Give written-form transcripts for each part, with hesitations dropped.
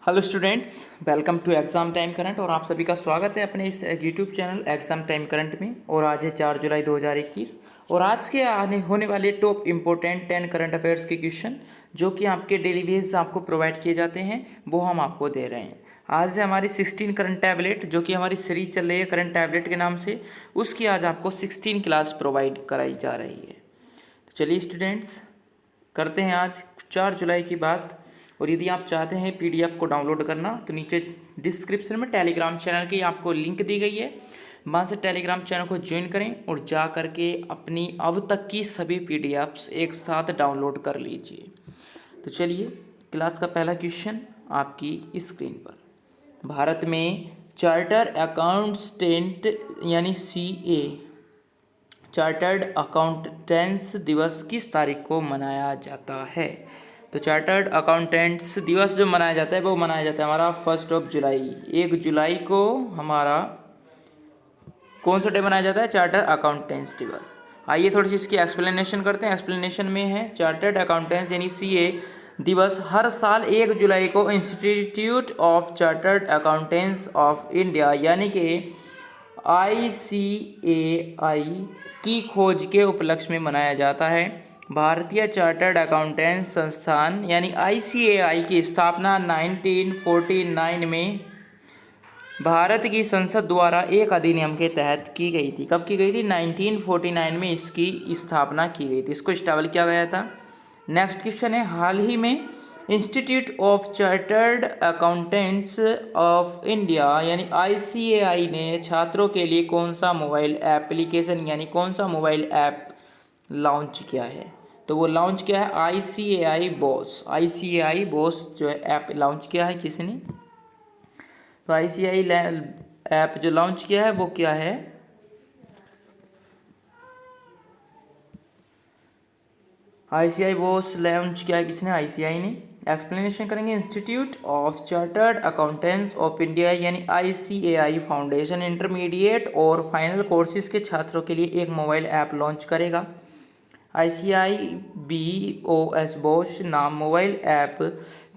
Hello students, welcome to exam time current और आप सभी का स्वागत है अपने इस YouTube channel exam time current में। और आज है 4 जुलाई 2021 और आज के आने होने वाले टॉप इम्पोर्टेंट 10 करंट अफेयर्स के क्वेश्चन जो कि आपके डेली बेस आपको प्रोवाइड किए जाते हैं वो हम आपको दे रहे हैं। आज है हमारी 16 करंट टैबलेट जो कि हमारी सीरीज चल रही है करंट टैबलेट के नाम से, उसकी आज आपको 16 क्लास प्रोवाइड कराई जा रही है। तो चलिए स्टूडेंट्स, करते हैं आज 4 जुलाई की बात। और यदि आप चाहते हैं पीडीएफ को डाउनलोड करना तो नीचे डिस्क्रिप्शन में टेलीग्राम चैनल की आपको लिंक दी गई है, वहाँ से टेलीग्राम चैनल को ज्वाइन करें और जा करके अपनी अब तक की सभी पीडीएफ्स एक साथ डाउनलोड कर लीजिए। तो चलिए, क्लास का पहला क्वेश्चन आपकी स्क्रीन पर। भारत में चार्टर अकाउंटेंट यानी सीए चार्टर्ड अकाउंटेंट्स दिवस किस तारीख को मनाया जाता है? तो चार्टर्ड अकाउंटेंट्स दिवस जो मनाया जाता है वो मनाया जाता है हमारा 1 जुलाई। 1 जुलाई को हमारा कौन सा डे मनाया जाता है? चार्टर्ड अकाउंटेंट्स दिवस। आइए थोड़ी सी इसकी एक्सप्लेनेशन करते हैं। एक्सप्लेनेशन में है, चार्टर्ड अकाउंटेंट्स यानी सीए दिवस हर साल 1 जुलाई को institute of chartered accountants of India यानी कि ICAI की खोज के उपलक्ष्य में मनाया जाता है। भारतीय चार्टर्ड अकाउंटेंट संस्थान यानी ICAI की स्थापना 1949 में भारत की संसद द्वारा एक अधिनियम के तहत की गई थी। कब की गई थी? 1949 में इसकी स्थापना की गई थी, इसको इस्टेब्लिश किया गया था। नेक्स्ट क्वेश्चन है, हाल ही में institute of chartered accountants of India यानी ICAI ने छात्रों के लिए कौन सा मोबाइल एप्लीकेशन यानी कौन सा मोबाइल ऐप लॉन्च किया है? तो वो लॉन्च किया है ICAI बॉस जो है ऐप लॉन्च किया है किसी ने। तो ICAI ऐप जो लॉन्च किया है वो क्या है? ICAI बॉस लॉन्च किया है किसने? ICAI ने। एक्सप्लेनेशन करेंगे, institute of chartered accountants of India यानी ICAI फाउंडेशन इंटरमीडिएट और फाइनल कोर्सेज के छात्रों के लिए एक मोबाइल ऐप लॉन्च करेगा। ICAI BOS बॉश नाम मोबाइल ऐप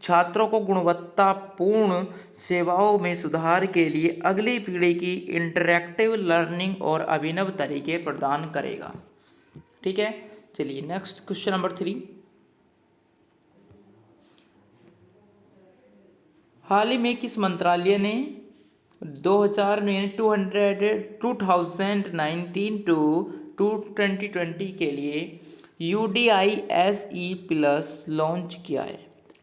छात्रों को गुणवत्तापूर्ण सेवाओं में सुधार के लिए अगली पीढ़ी की इंटरैक्टिव लर्निंग और अभिनव तरीके प्रदान करेगा। ठीक है, चलिए नेक्स्ट क्वेश्चन नंबर 3। हाल ही में किस मंत्रालय ने 2019 टू 2020 के लिए UDISE प्लस लॉन्च किया है?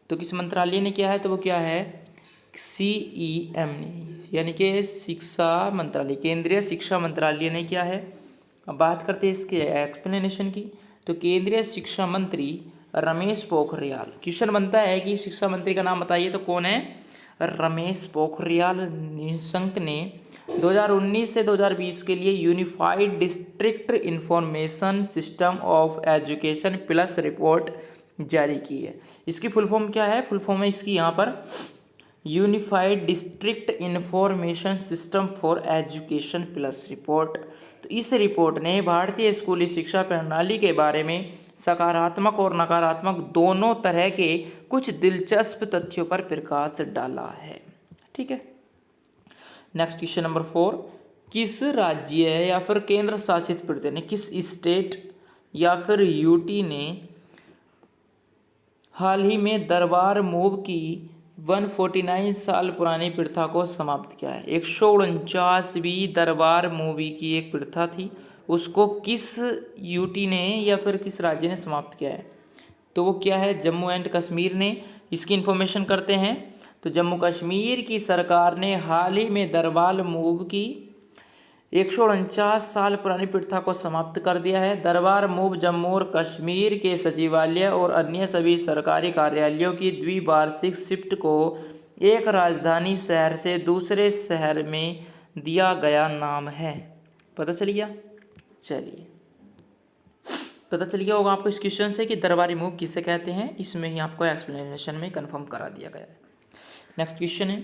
तो किस मंत्रालय ने किया है? तो वो क्या है? CEM ने, यानी कि शिक्षा मंत्रालय, केंद्रीय शिक्षा मंत्रालय ने किया है। अब बात करते हैं इसके एक्सप्लेनेशन की। तो केंद्रीय शिक्षा मंत्री रमेश पोखरियाल, क्वेश्चन बनता है कि शिक्षा मंत्री का नाम बताइए, तो कौन है? रमेश पोखरियाल निशंक ने 2019 से 2020 के लिए unified district information system of education plus report जारी की है। इसकी फुल फॉर्म क्या है? फुल फॉर्म है इसकी यहाँ पर unified district information system for education plus report. तो इस रिपोर्ट ने भारतीय स्कूली शिक्षा प्रणाली के बारे में सकारात्मक और नकारात्मक दोनों तरह के कुछ दिलचस्प तथ्यों पर प्रकाश डाला है। ठीक है, नेक्स्ट क्वेश्चन नंबर 4। किस राज्य या फिर केंद्र शासित प्रदेश ने, किस स्टेट या फिर यूटी ने हाल ही में दरबार मूव की 149 साल पुरानी प्रथा को समाप्त किया है? 149वीं दरबार मूवी की एक प्रथा थी, उसको किस यूटी ने या फिर किस राज्य ने समाप्त किया है? तो वो क्या है? जम्मू एंड कश्मीर ने। इसकी इन्फॉर्मेशन करते हैं। तो जम्मू कश्मीर की सरकार ने हाल ही में दरबार मूव की 149 साल पुरानी प्रथा को समाप्त कर दिया है। दरबार मूव जम्मू और कश्मीर के सचिवालय और अन्य सभी सरकारी कार्यालयों की द्विवार्षिक शिफ्ट को एक राजधानी शहर से दूसरे शहर में दिया गया नाम है। पता चल गया? चलिए, पता चल गया होगा आपको इस क्वेश्चन से कि दरबारी मूव किसे कहते हैं, इसमें ही आपको एक्सप्लेनेशन में कंफर्म करा दिया गया है। नेक्स्ट क्वेश्चन है,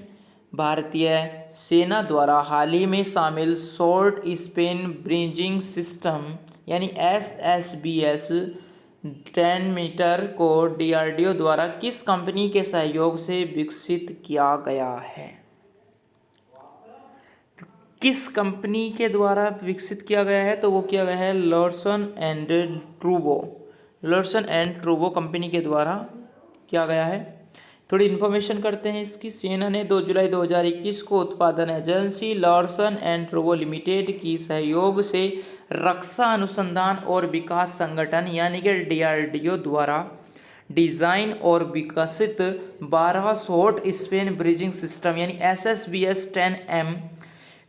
भारतीय सेना द्वारा हाल ही में शामिल शॉर्ट स्पेन ब्रिजिंग सिस्टम यानी SSBS 10 मीटर को डीआरडीओ द्वारा किस कंपनी के सहयोग से विकसित किया गया है? किस कंपनी के द्वारा विकसित किया गया है? तो वो किया गया है लार्सन एंड ट्रूबो। लार्सन एंड ट्रूबो कंपनी के द्वारा किया गया है। थोड़ी इन्फॉर्मेशन करते हैं इसकी। सेना ने 2 जुलाई 2021 को उत्पादन एजेंसी लार्सन एंड ट्रूबो लिमिटेड की सहयोग से रक्षा अनुसंधान और विकास संगठन यानी कि डीआरडीओ द्वारा डिज़ाइन और विकसित 12 शॉर्ट स्पेन ब्रिजिंग सिस्टम यानी SSBS 10M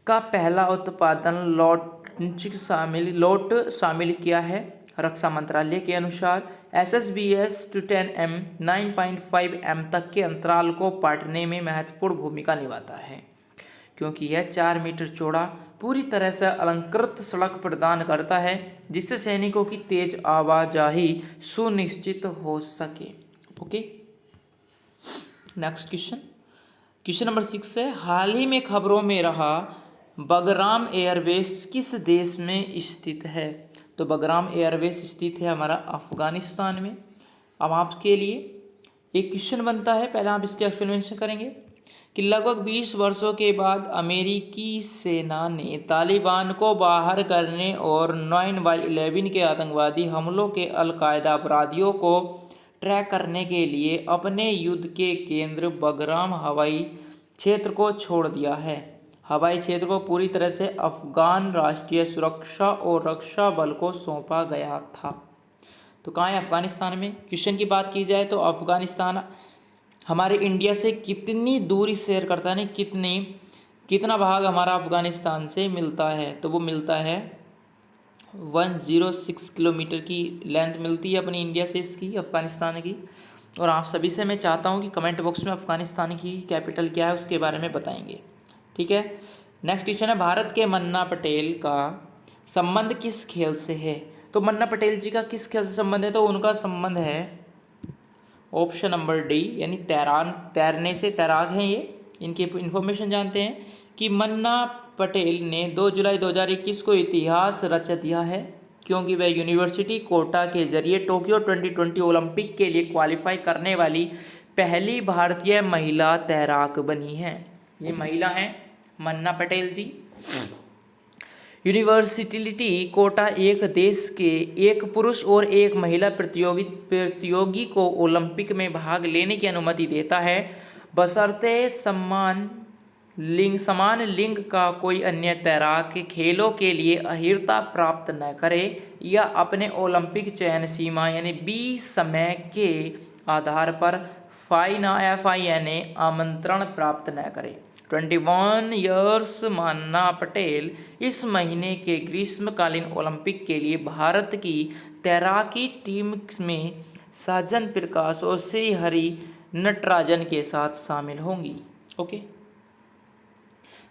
का पहला उत्पादन लॉट शामिल किया है। रक्षा मंत्रालय के अनुसार SSBS 10M 9.5M तक के अंतराल को पाटने में महत्वपूर्ण भूमिका निभाता है, क्योंकि यह 4 मीटर चौड़ा पूरी तरह से अलंकृत सड़क प्रदान करता है जिससे सैनिकों की तेज आवाजाही सुनिश्चित हो सके। ओके, नेक्स्ट क्वेश्चन नंबर 6 है, हाल ही में खबरों में रहा बगराम एयरबेस किस देश में स्थित है? तो बगराम एयरबेस स्थित है हमारा अफगानिस्तान में। अब आपके लिए एक क्वेश्चन बनता है, पहले आप इसके एक्सप्लेनेशन करेंगे कि लगभग 20 वर्षों के बाद अमेरिकी सेना ने तालिबान को बाहर करने और 9/11 के आतंकवादी हमलों के अलकायदा अपराधियों को ट्रैक करने के लिए अपने युद्ध के केंद्र बगराम हवाई क्षेत्र को छोड़ दिया है। हवाई क्षेत्र को पूरी तरह से अफगान राष्ट्रीय सुरक्षा और रक्षा बल को सौंपा गया था। तो कहाँ है? अफगानिस्तान में। क्वेश्चन की बात की जाए तो अफगानिस्तान हमारे इंडिया से कितनी दूरी शेयर करता है, कितना भाग हमारा अफगानिस्तान से मिलता है? तो वो मिलता है 106 किलोमीटर की लेंथ मिलती है अपनी इंडिया से, इसकी अफगानिस्तान की। और आप सभी से मैं चाहता हूँ कि कमेंट बॉक्स में अफगानिस्तान की कैपिटल क्या है उसके बारे में बताएंगे, ठीक है। नेक्स्ट क्वेश्चन है, भारत के मन्ना पटेल का संबंध किस खेल से है? तो मन्ना पटेल जी का किस खेल से संबंध है? तो उनका संबंध है ऑप्शन नंबर डी यानी तैरने से, तैराक हैं ये। इनकी इन्फॉर्मेशन जानते हैं कि मन्ना पटेल ने 2 जुलाई 2021 को इतिहास रच दिया है, क्योंकि वह यूनिवर्सिटी कोटा के जरिए टोक्यो 2020 ओलंपिक के लिए क्वालिफाई करने वाली पहली भारतीय महिला तैराक बनी हैं। ये महिला हैं मन्ना पटेल जी। यूनिवर्सिटी कोटा एक देश के एक पुरुष और एक महिला प्रतियोगी को ओलंपिक में भाग लेने की अनुमति देता है, बशर्ते समान लिंग का कोई अन्य तैराक खेलों के लिए अहिर्ता प्राप्त न करे या अपने ओलंपिक चयन सीमा यानी 20 समय के आधार पर FINA आमंत्रण प्राप्त न करे। 21 ईयर्स मन्ना पटेल इस महीने के ग्रीष्मकालीन ओलंपिक के लिए भारत की तैराकी टीम में साजन प्रकाश और श्री हरि नटराजन के साथ शामिल होंगी। ओके,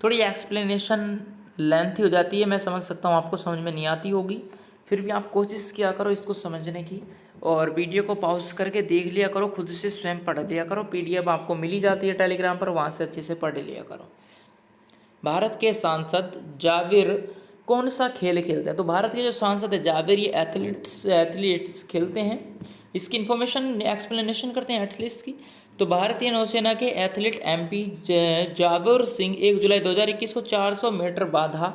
थोड़ी एक्सप्लेनेशन लेंथी हो जाती है, मैं समझ सकता हूँ आपको समझ में नहीं आती होगी, फिर भी आप कोशिश किया करो इसको समझने की और वीडियो को पॉज करके देख लिया करो, खुद से स्वयं पढ़ लिया करो। PDF आपको मिली जाती है टेलीग्राम पर, वहाँ से अच्छे से पढ़ लिया करो। भारत के सांसद जाविर कौन सा खेल खेलते हैं? तो भारत के जो सांसद है जाविर ये एथलीट्स खेलते हैं। इसकी इन्फॉर्मेशन एक्सप्लेनेशन करते हैं एथलीट्स की। तो भारतीय नौसेना के एथलीट MP जाविर सिंह 1 जुलाई 2021 को 400 मीटर बाधा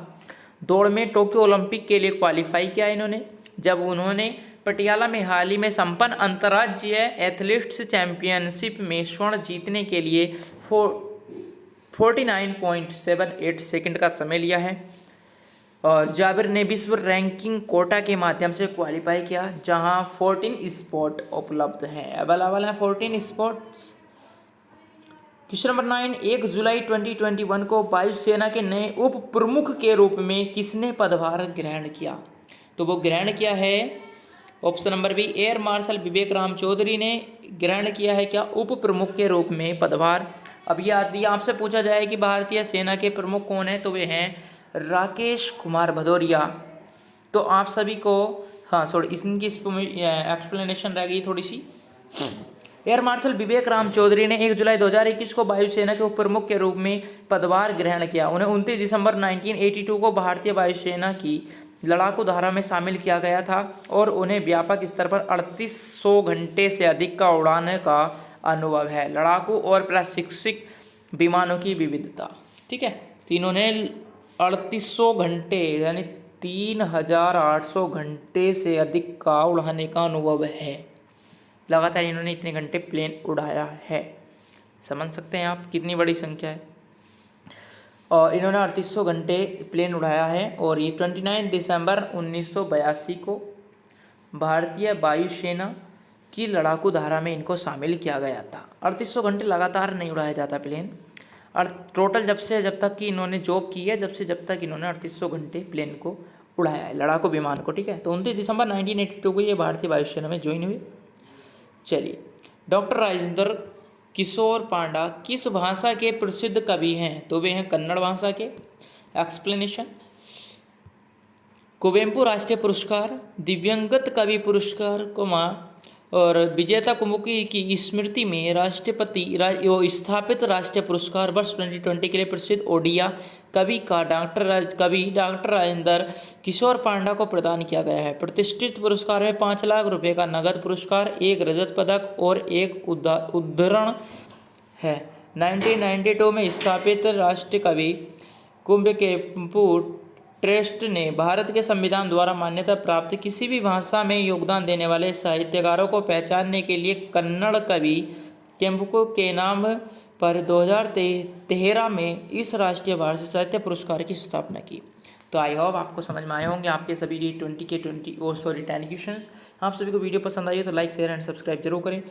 दौड़ में टोक्यो ओलंपिक के लिए क्वालिफाई किया इन्होंने, जब उन्होंने पटियाला में हाल ही में संपन्न अंतर्राज्यीय एथलीट्स चैंपियनशिप में स्वर्ण जीतने के लिए 49.78 सेकंड का समय लिया है। और जाबिर ने विश्व रैंकिंग कोटा के माध्यम से क्वालिफाई किया, जहां 14 स्पॉट उपलब्ध हैं, अवेलेबल हैं 14 स्पॉट्स। क्वेश्चन नंबर 9, 1 जुलाई 2021 को वायुसेना के नए उप प्रमुख के रूप में किसने पदभार ग्रहण किया? तो वो ग्रहण किया है option number B air marshal Vivek Ram Chaudhary ने ग्रहण किया है क्या उप प्रमुख के रूप में पदभार। अब यदि आपसे पूछा जाए कि भारतीय सेना के प्रमुख कौन है तो वे हैं राकेश कुमार भदौरिया। तो आप सभी को इनकी एक्सप्लेनेशन रह गई थोड़ी सी। एयर मार्शल विवेक राम चौधरी ने 1 जुलाई 2021 को वायुसेना के उप प्रमुख के रूप में पदभार ग्रहण किया। उन्हें 29 दिसंबर 1982 को भारतीय वायुसेना की लड़ाकू धारा में शामिल किया गया था और उन्हें व्यापक स्तर पर 3800 घंटे से अधिक का उड़ाने का अनुभव है। लड़ाकू और प्रशिक्षित विमानों की विविधता, ठीक है, तो इन्होंने 3800 घंटे यानी 3800 घंटे से अधिक का उड़ाने का अनुभव है। लगातार इन्होंने इतने घंटे प्लेन उड़ाया है। समझ सकते हैं आप कितनी बड़ी संख्या है। और इन्होंने 3800 घंटे प्लेन उड़ाया है और ये 29 दिसंबर 1982 को भारतीय वायुसेना की लड़ाकू धारा में इनको शामिल किया गया था। 3800 घंटे लगातार नहीं उड़ाया जाता प्लेन, और टोटल जब तक कि इन्होंने जॉब की है जब तक इन्होंने 3800 घंटे प्लेन को उड़ाया है, लड़ाकू विमान को, ठीक है। तो 29 दिसंबर 1982 को ये भारतीय वायुसेना में ज्वाइन हुए। चलिए, डॉक्टर राजेंद्र किशोर पांडा किस भाषा के प्रसिद्ध कवि हैं? तो वे हैं कन्नड़ भाषा के। एक्सप्लेनेशन, कुवेंपु राष्ट्रीय पुरस्कार, दिव्यांगत कवि पुरस्कार और विजेता कुमुकी की स्मृति में राष्ट्रपति स्थापित राष्ट्रीय पुरस्कार वर्ष 2020 के लिए प्रसिद्ध ओडिया कवि डॉक्टर राजेंद्र किशोर पांडा को प्रदान किया गया है। प्रतिष्ठित पुरस्कार में 5 लाख रुपए का नगद पुरस्कार, 1 रजत पदक और 1 उद्धरण है। 1992 में स्थापित राष्ट्रीय कवि कुवेंपु ट्रस्ट ने भारत के संविधान द्वारा मान्यता प्राप्त किसी भी भाषा में योगदान देने वाले साहित्यकारों को पहचानने के लिए कन्नड़ कवि कुवेंपु के नाम पर 2013 में इस राष्ट्रीय भारतीय साहित्य पुरस्कार की स्थापना की। तो आई होप आपको समझ में आए होंगे आपके सभी 10 क्वेश्चंस। आप सभी को वीडियो पसंद आई हो तो लाइक शेयर एंड सब्सक्राइब जरूर करें।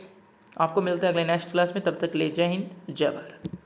आपको मिलते हैं अगले नेक्स्ट क्लास में, तब तक के लिए जय हिंद, जय भारत।